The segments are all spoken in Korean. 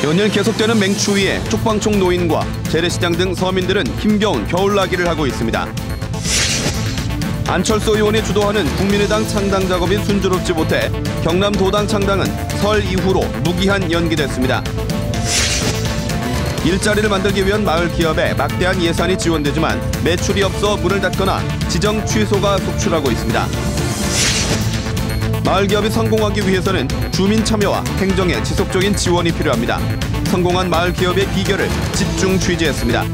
연일 계속되는 맹추위에 쪽방촌 노인과 재래시장 등 서민들은 힘겨운 겨울나기를 하고 있습니다. 안철수 의원이 주도하는 국민의당 창당 작업이 순조롭지 못해 경남도당 창당은 설 이후로 무기한 연기됐습니다. 일자리를 만들기 위한 마을 기업에 막대한 예산이 지원되지만 매출이 없어 문을 닫거나 지정 취소가 속출하고 있습니다. 마을 기업이 성공하기 위해서는 주민 참여와 행정의 지속적인 지원이 필요합니다. 성공한 마을 기업의 비결을 집중 취재했습니다.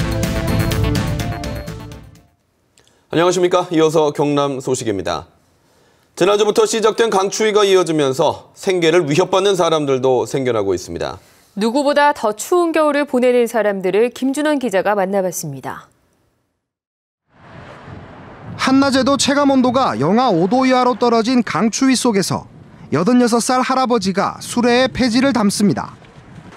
안녕하십니까. 이어서 경남 소식입니다. 지난주부터 시작된 강추위가 이어지면서 생계를 위협받는 사람들도 생겨나고 있습니다. 누구보다 더 추운 겨울을 보내는 사람들을 김준원 기자가 만나봤습니다. 한낮에도 체감온도가 영하 5도 이하로 떨어진 강추위 속에서 86살 할아버지가 수레에 폐지를 담습니다.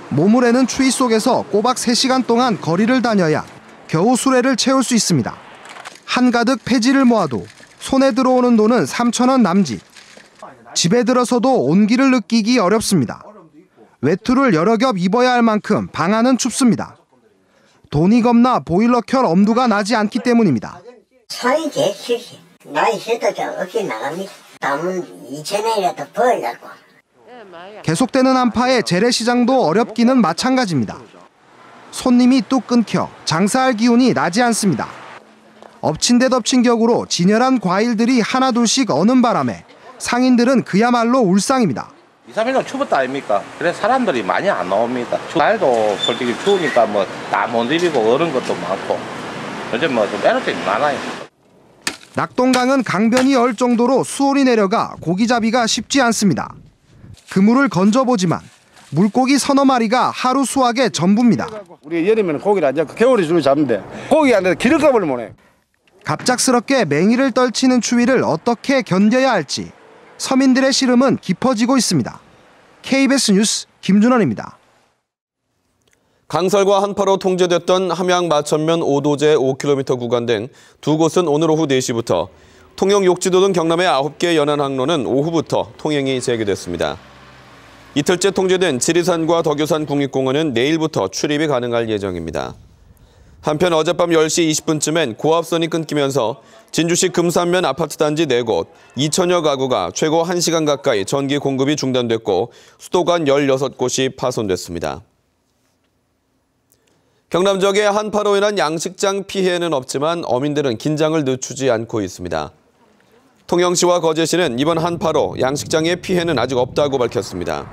모물에는 추위 속에서 꼬박 3시간 동안 거리를 다녀야 겨우 수레를 채울 수 있습니다. 한가득 폐지를 모아도 손에 들어오는 돈은 3,000원 남짓. 집에 들어서도 온기를 느끼기 어렵습니다. 외투를 여러 겹 입어야 할 만큼 방 안은 춥습니다. 돈이 겁나 보일러 켤 엄두가 나지 않기 때문입니다. 손이 제일 싫지. 나이 싫다 좀 없이 나갑니다. 담은 2,000원이라도 벌려고. 계속되는 한파에 재래시장도 어렵기는 마찬가지입니다. 손님이 뚝 끊겨 장사할 기운이 나지 않습니다. 엎친 데 덮친 격으로 진열한 과일들이 하나둘씩 어는 바람에 상인들은 그야말로 울상입니다. 2, 3일은 추웠다 아닙니까? 그래서 사람들이 많이 안 나옵니다. 날도 솔직히 추우니까 뭐 다 못 입고 얼은 것도 많고 요즘 좀 에너지 많아요. 낙동강은 강변이 얼 정도로 수온이 내려가 고기잡이가 쉽지 않습니다. 그물을 건져보지만 물고기 서너 마리가 하루 수확의 전부입니다. 우리 여름에는 고기를 안 잡고 겨울에 주로 잡는데 고기 안 돼서 기름값을 못 해. 갑작스럽게 맹위를 떨치는 추위를 어떻게 견뎌야 할지 서민들의 시름은 깊어지고 있습니다. KBS 뉴스 김준원입니다. 강설과 한파로 통제됐던 함양 마천면 오도제 5km 구간 등 두 곳은 오늘 오후 4시부터, 통영 욕지도 등 경남의 9개 연안 항로는 오후부터 통행이 재개됐습니다. 이틀째 통제된 지리산과 덕유산 국립공원은 내일부터 출입이 가능할 예정입니다. 한편 어젯밤 10시 20분쯤엔 고압선이 끊기면서 진주시 금산면 아파트 단지 4곳, 2천여 가구가 최고 1시간 가까이 전기 공급이 중단됐고 수도관 16곳이 파손됐습니다. 경남 지역의 한파로 인한 양식장 피해는 없지만 어민들은 긴장을 늦추지 않고 있습니다. 통영시와 거제시는 이번 한파로 양식장의 피해는 아직 없다고 밝혔습니다.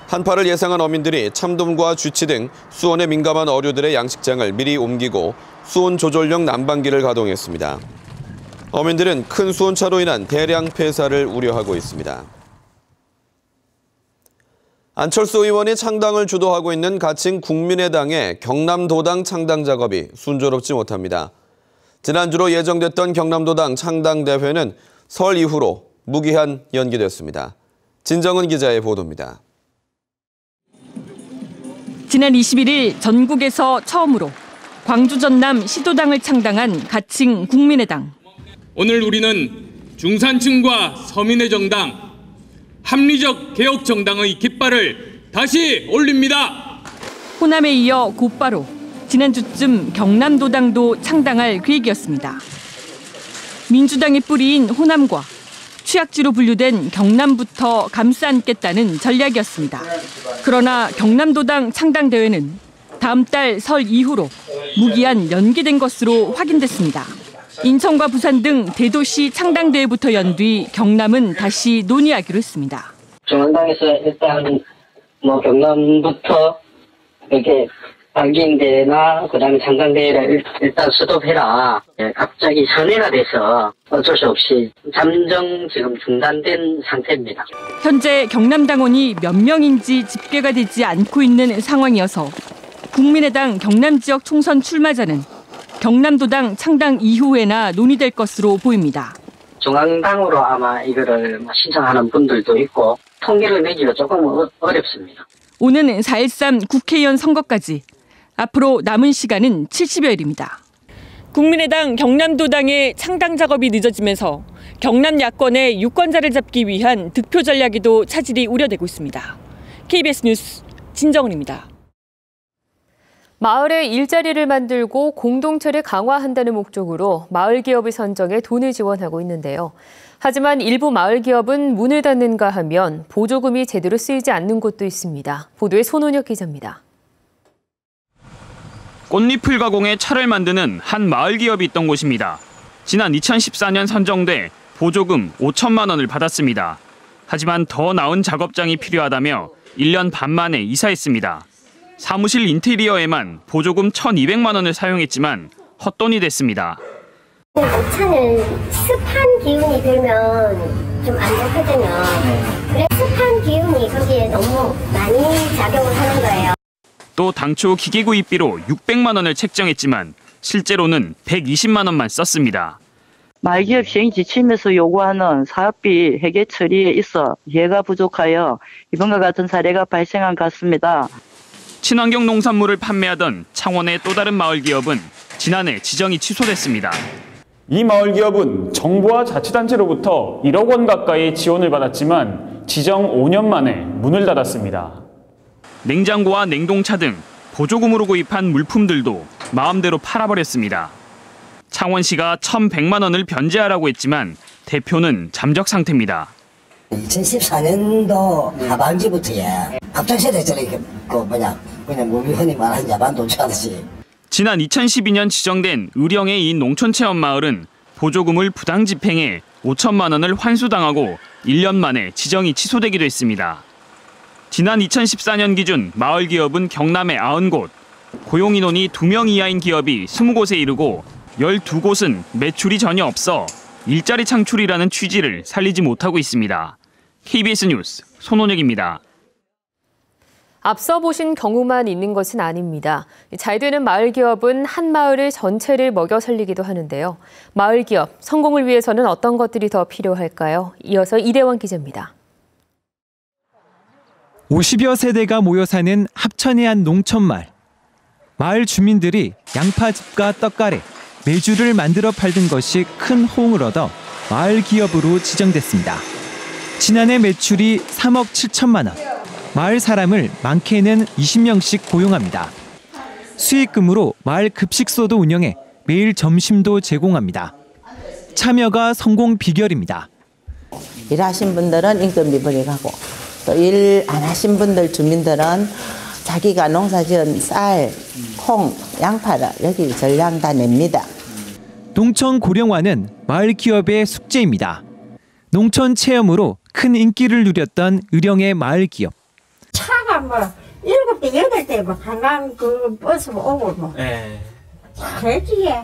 한파를 예상한 어민들이 참돔과 쥐치 등 수온에 민감한 어류들의 양식장을 미리 옮기고 수온 조절용 난방기를 가동했습니다. 어민들은 큰 수온차로 인한 대량 폐사를 우려하고 있습니다. 안철수 의원이 창당을 주도하고 있는 가칭 국민의당의 경남도당 창당 작업이 순조롭지 못합니다. 지난주로 예정됐던 경남도당 창당대회는 설 이후로 무기한 연기됐습니다. 진정은 기자의 보도입니다. 지난 21일 전국에서 처음으로 광주 전남 시도당을 창당한 가칭 국민의당. 오늘 우리는 중산층과 서민의 정당, 합리적 개혁 정당의 깃발을 다시 올립니다. 호남에 이어 곧바로 지난주쯤 경남도당도 창당할 계획이었습니다. 민주당의 뿌리인 호남과 취약지로 분류된 경남부터 감싸 안겠다는 전략이었습니다. 그러나 경남도당 창당대회는 다음 달 설 이후로 무기한 연기된 것으로 확인됐습니다. 인천과 부산 등 대도시 창당대회부터 연 뒤 경남은 다시 논의하기로 했습니다. 중앙당에서 일단 경남부터 이렇게 당기인대회나 그다음에 창당대회를 일단 스톱해라. 갑자기 상례가 돼서 어쩔 수 없이 잠정 지금 중단된 상태입니다. 현재 경남당원이 몇 명인지 집계가 되지 않고 있는 상황이어서 국민의당 경남 지역 총선 출마자는 경남도당 창당 이후에나 논의될 것으로 보입니다. 중앙당으로 아마 이거를 신청하는 분들도 있고 통계를 내기가 조금 어렵습니다. 오는 4.13 국회의원 선거까지 앞으로 남은 시간은 70여일입니다. 국민의당 경남도당의 창당 작업이 늦어지면서 경남 야권의 유권자를 잡기 위한 득표 전략에도 차질이 우려되고 있습니다. KBS 뉴스 진정은입니다. 마을에 일자리를 만들고 공동체를 강화한다는 목적으로 마을 기업을 선정해 돈을 지원하고 있는데요. 하지만 일부 마을 기업은 문을 닫는가 하면 보조금이 제대로 쓰이지 않는 곳도 있습니다. 보도에 손원혁 기자입니다. 꽃잎을 가공해 차를 만드는 한 마을 기업이 있던 곳입니다. 지난 2014년 선정돼 보조금 5천만 원을 받았습니다. 하지만 더 나은 작업장이 필요하다며 1년 반 만에 이사했습니다. 사무실 인테리어에만 보조금 1,200만 원을 사용했지만 헛돈이 됐습니다. 녹차는 습한 기운이 들면 좀 안 좋거든요. 그래서 습한 기운이 거기에 너무 많이 작용을 하는 거예요. 또 당초 기계 구입비로 600만 원을 책정했지만 실제로는 120만 원만 썼습니다. 마을기업 시행 지침에서 요구하는 사업비 회계 처리에 있어 이해가 부족하여 이번과 같은 사례가 발생한 것 같습니다. 친환경 농산물을 판매하던 창원의 또 다른 마을 기업은 지난해 지정이 취소됐습니다. 이 마을 기업은 정부와 자치단체로부터 1억 원 가까이 지원을 받았지만 지정 5년 만에 문을 닫았습니다. 냉장고와 냉동차 등 보조금으로 구입한 물품들도 마음대로 팔아버렸습니다. 창원시가 1,100만 원을 변제하라고 했지만 대표는 잠적 상태입니다. 2014년도 하반기부터에 앞장서야 되잖아요. 그냥 우리 흔히 말하는 야반 도주하듯이. 지난 2012년 지정된 의령의 이 농촌체험마을은 보조금을 부당 집행해 5천만 원을 환수당하고 1년 만에 지정이 취소되기도 했습니다. 지난 2014년 기준 마을 기업은 경남의 90곳, 고용 인원이 2명 이하인 기업이 20곳에 이르고 12곳은 매출이 전혀 없어 일자리 창출이라는 취지를 살리지 못하고 있습니다. KBS 뉴스 손원혁입니다. 앞서 보신 경우만 있는 것은 아닙니다. 잘 되는 마을 기업은 한 마을을 전체를 먹여 살리기도 하는데요. 마을 기업 성공을 위해서는 어떤 것들이 더 필요할까요? 이어서 이대원 기자입니다. 50여 세대가 모여 사는 합천의 한 농촌마을. 마을 주민들이 양파즙과 떡가래, 메주를 만들어 팔던 것이 큰 호응을 얻어 마을 기업으로 지정됐습니다. 지난해 매출이 3억 7천만 원. 마을 사람을 많게는 20명씩 고용합니다. 수익금으로 마을 급식소도 운영해 매일 점심도 제공합니다. 참여가 성공 비결입니다. 일하신 분들은 임금 미분이 가고 또 일 안 하신 분들 주민들은 자기가 농사지은 쌀, 콩, 양파를 여기 전량 다 냅니다. 농촌 고령화는 마을 기업의 숙제입니다. 농촌 체험으로 큰 인기를 누렸던 의령의 마을 기업. 차가 뭐 7대, 8대 뭐 관광 그 버스 오고 뭐. 잘지게.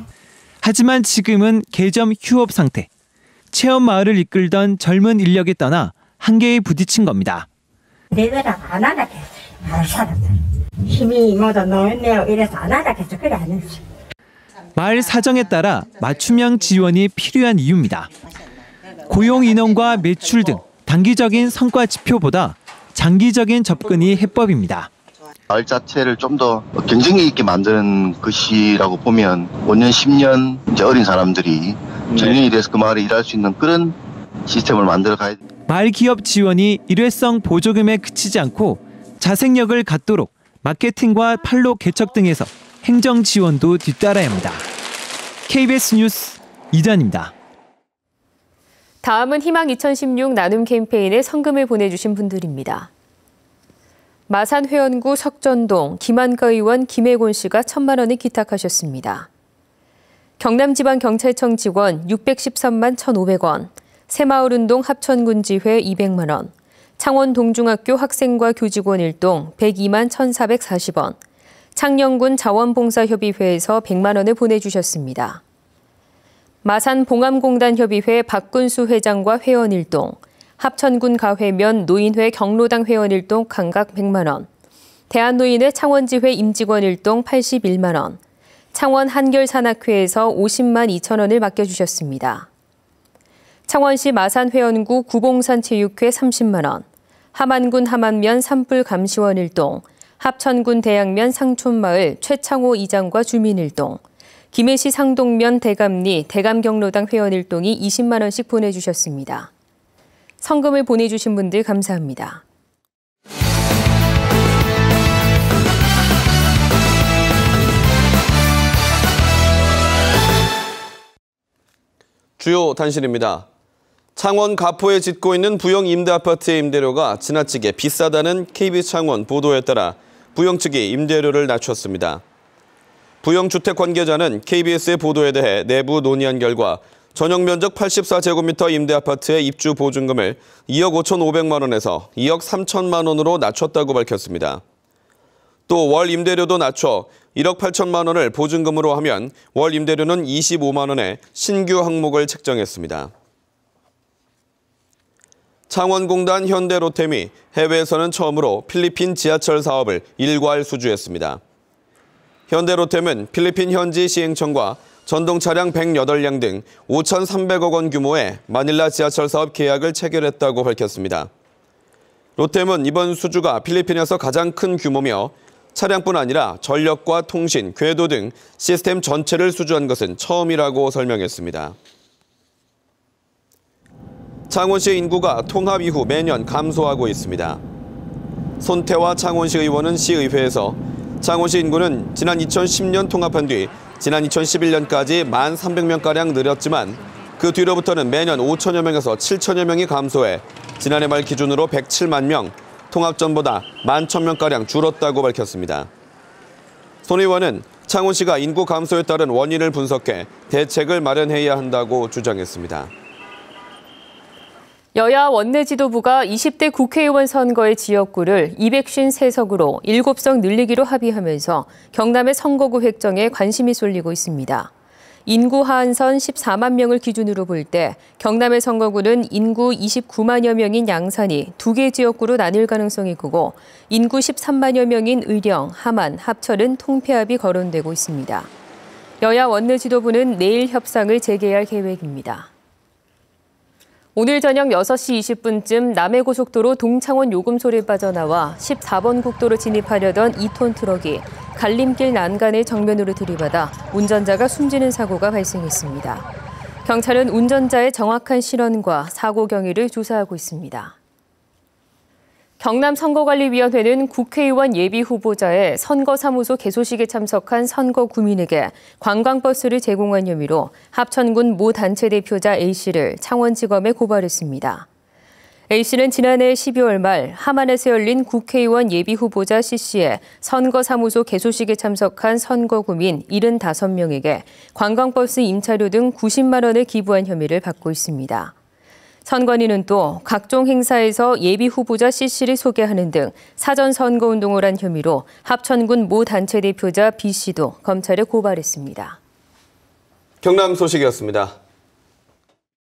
하지만 지금은 개점 휴업 상태. 체험 마을을 이끌던 젊은 인력이 떠나 한계에 부딪힌 겁니다. 내들아 안 하라 했어. 마을 사람들. 힘이 모두 놓였네요. 이래서 안 하라 했어. 그래 안 했어. 마을 사정에 따라 맞춤형 지원이 필요한 이유입니다. 고용 인원과 매출 등 단기적인 성과 지표보다 장기적인 접근이 해법입니다. 마을 자체를 좀 더 경쟁력 있게 만드는 것이라고 보면 5년, 10년 이제 어린 사람들이 정년이 돼서 그 마을에 일할 수 있는 그런 시스템을 만들어 가야 됩니다. 마을 기업 지원이 일회성 보조금에 그치지 않고 자생력을 갖도록 마케팅과 판로 개척 등에서 행정 지원도 뒤따라야 합니다. KBS 뉴스 이단입니다. 다음은 희망 2016 나눔 캠페인에 성금을 보내주신 분들입니다. 마산 회원구 석전동 김한가 의원 김혜곤 씨가 1,000만 원을 기탁하셨습니다. 경남지방경찰청 직원 613만 1,500원, 새마을운동 합천군지회 200만 원, 창원동중학교 학생과 교직원 일동 102만 1,440원, 창녕군 자원봉사협의회에서 100만 원을 보내주셨습니다. 마산봉암공단협의회 박군수 회장과 회원 일동, 합천군 가회면 노인회 경로당 회원 일동 각각 100만 원, 대한노인회 창원지회 임직원 일동 81만 원, 창원 한결산악회에서 50만 2천 원을 맡겨주셨습니다. 창원시 마산회원구 구봉산체육회 30만 원, 함안군 함안면 산불 감시원 일동, 합천군 대양면 상촌마을 최창호 이장과 주민 일동, 김해시 상동면 대감리 대감경로당 회원 일동이 20만 원씩 보내주셨습니다. 성금을 보내주신 분들 감사합니다. 주요 단신입니다. 창원 가포에 짓고 있는 부영 임대아파트의 임대료가 지나치게 비싸다는 KBS 창원 보도에 따라 부영 측이 임대료를 낮췄습니다. 부영 주택 관계자는 KBS의 보도에 대해 내부 논의한 결과 전용 면적 84제곱미터 임대아파트의 입주 보증금을 2억 5,500만 원에서 2억 3천만 원으로 낮췄다고 밝혔습니다. 또 월 임대료도 낮춰 1억 8천만 원을 보증금으로 하면 월 임대료는 25만 원의 신규 항목을 책정했습니다. 창원공단 현대로템이 해외에서는 처음으로 필리핀 지하철 사업을 일괄 수주했습니다. 현대로템은 필리핀 현지 시행청과 전동 차량 108량 등 5,300억 원 규모의 마닐라 지하철 사업 계약을 체결했다고 밝혔습니다. 로템은 이번 수주가 필리핀에서 가장 큰 규모며 차량뿐 아니라 전력과 통신, 궤도 등 시스템 전체를 수주한 것은 처음이라고 설명했습니다. 창원시의 인구가 통합 이후 매년 감소하고 있습니다. 손태화 창원시 의원은 시의회에서 창원시 인구는 지난 2010년 통합한 뒤 지난 2011년까지 1,300명가량 늘었지만 그 뒤로부터는 매년 5천여 명에서 7천여 명이 감소해 지난해 말 기준으로 107만 명, 통합 전보다 11,000명가량 줄었다고 밝혔습니다. 손 의원은 창원시가 인구 감소에 따른 원인을 분석해 대책을 마련해야 한다고 주장했습니다. 여야 원내 지도부가 20대 국회의원 선거의 지역구를 253석으로 7석 늘리기로 합의하면서 경남의 선거구 획정에 관심이 쏠리고 있습니다. 인구 하한선 14만 명을 기준으로 볼 때 경남의 선거구는 인구 29만여 명인 양산이 2개 지역구로 나뉠 가능성이 크고 인구 13만여 명인 의령, 함안, 합천은 통폐합이 거론되고 있습니다. 여야 원내 지도부는 내일 협상을 재개할 계획입니다. 오늘 저녁 6시 20분쯤 남해고속도로 동창원 요금소를 빠져나와 14번 국도로 진입하려던 2톤 트럭이 갈림길 난간을 정면으로 들이받아 운전자가 숨지는 사고가 발생했습니다. 경찰은 운전자의 정확한 실언과 사고 경위를 조사하고 있습니다. 경남선거관리위원회는 국회의원 예비후보자의 선거사무소 개소식에 참석한 선거구민에게 관광버스를 제공한 혐의로 합천군 모 단체 대표자 A씨를 창원지검에 고발했습니다. A씨는 지난해 12월 말 함안에서 열린 국회의원 예비후보자 C씨의 선거사무소 개소식에 참석한 선거구민 75명에게 관광버스 임차료 등 90만 원을 기부한 혐의를 받고 있습니다. 선관위는 또 각종 행사에서 예비후보자 C씨를 소개하는 등 사전 선거운동을 한 혐의로 합천군 모 단체 대표자 B씨도 검찰에 고발했습니다. 경남 소식이었습니다.